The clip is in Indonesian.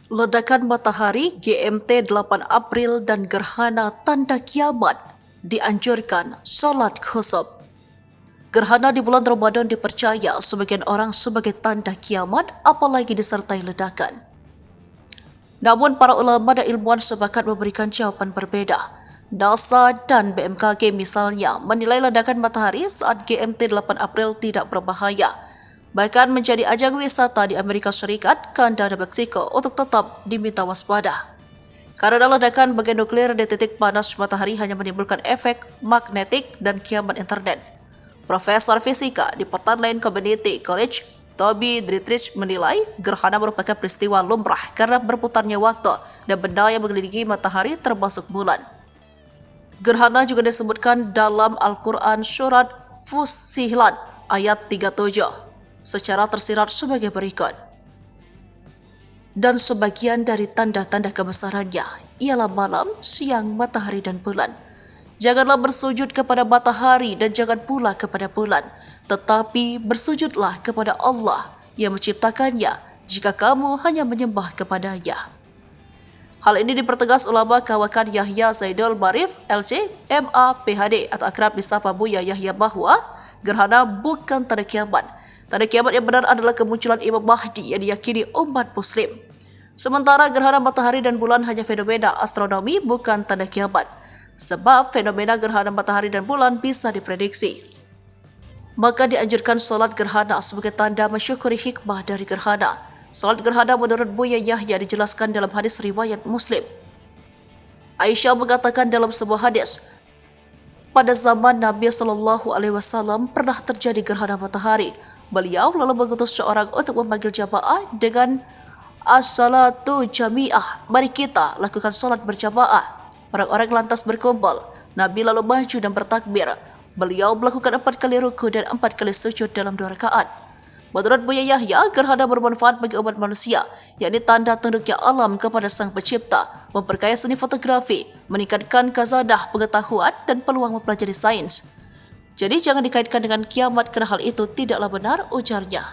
Ledakan matahari GMT 8 April dan gerhana tanda kiamat dianjurkan salat khusuf. Gerhana di bulan Ramadan dipercaya sebagian orang sebagai tanda kiamat, apalagi disertai ledakan. Namun para ulama dan ilmuwan sepakat memberikan jawaban berbeda. NASA dan BMKG misalnya menilai ledakan matahari saat GMT 8 April tidak berbahaya, bahkan menjadi ajang wisata di Amerika Serikat, Kanada, dan Meksiko untuk tetap diminta waspada. Karena ledakan bagian nuklir di titik panas matahari hanya menimbulkan efek magnetik dan kiamat internet. Profesor Fisika di Portland Community College, Toby Dietrich menilai gerhana merupakan peristiwa lumrah karena berputarnya waktu dan benda yang mengelilingi matahari termasuk bulan. Gerhana juga disebutkan dalam Al-Quran surat Fussilat ayat 37 secara tersirat sebagai berikut. Dan sebagian dari tanda-tanda kebesarannya ialah malam, siang, matahari dan bulan. Janganlah bersujud kepada matahari dan jangan pula kepada bulan, tetapi bersujudlah kepada Allah yang menciptakannya jika kamu hanya menyembah kepadanya. Hal ini dipertegas ulama kawakan Yahya Zaidul Marif, LC, MA, PhD atau akrab disapa Buya Yahya bahwa gerhana bukan tanda kiamat. Tanda kiamat yang benar adalah kemunculan Imam Mahdi yang diyakini umat muslim. Sementara gerhana matahari dan bulan hanya fenomena astronomi, bukan tanda kiamat. Sebab fenomena gerhana matahari dan bulan bisa diprediksi. Maka dianjurkan solat gerhana sebagai tanda mensyukuri hikmah dari gerhana. Salat gerhana menurut Buya Yahya dijelaskan dalam hadis riwayat Muslim. Aisyah mengatakan dalam sebuah hadis, pada zaman Nabi SAW pernah terjadi gerhana matahari. Beliau lalu mengutus seorang untuk memanggil jamaah dengan as-salatu jami'ah. Mari kita lakukan salat berjamaah. Orang-orang lantas berkumpul. Nabi lalu maju dan bertakbir. Beliau melakukan 4 kali ruku dan 4 kali sujud dalam 2 rakaat. Menurut Buya Yahya, gerhana bermanfaat bagi umat manusia, yakni tanda tunduknya alam kepada Sang Pencipta, memperkaya seni fotografi, meningkatkan khazanah pengetahuan dan peluang mempelajari sains. Jadi jangan dikaitkan dengan kiamat kerana hal itu tidaklah benar, ujarnya.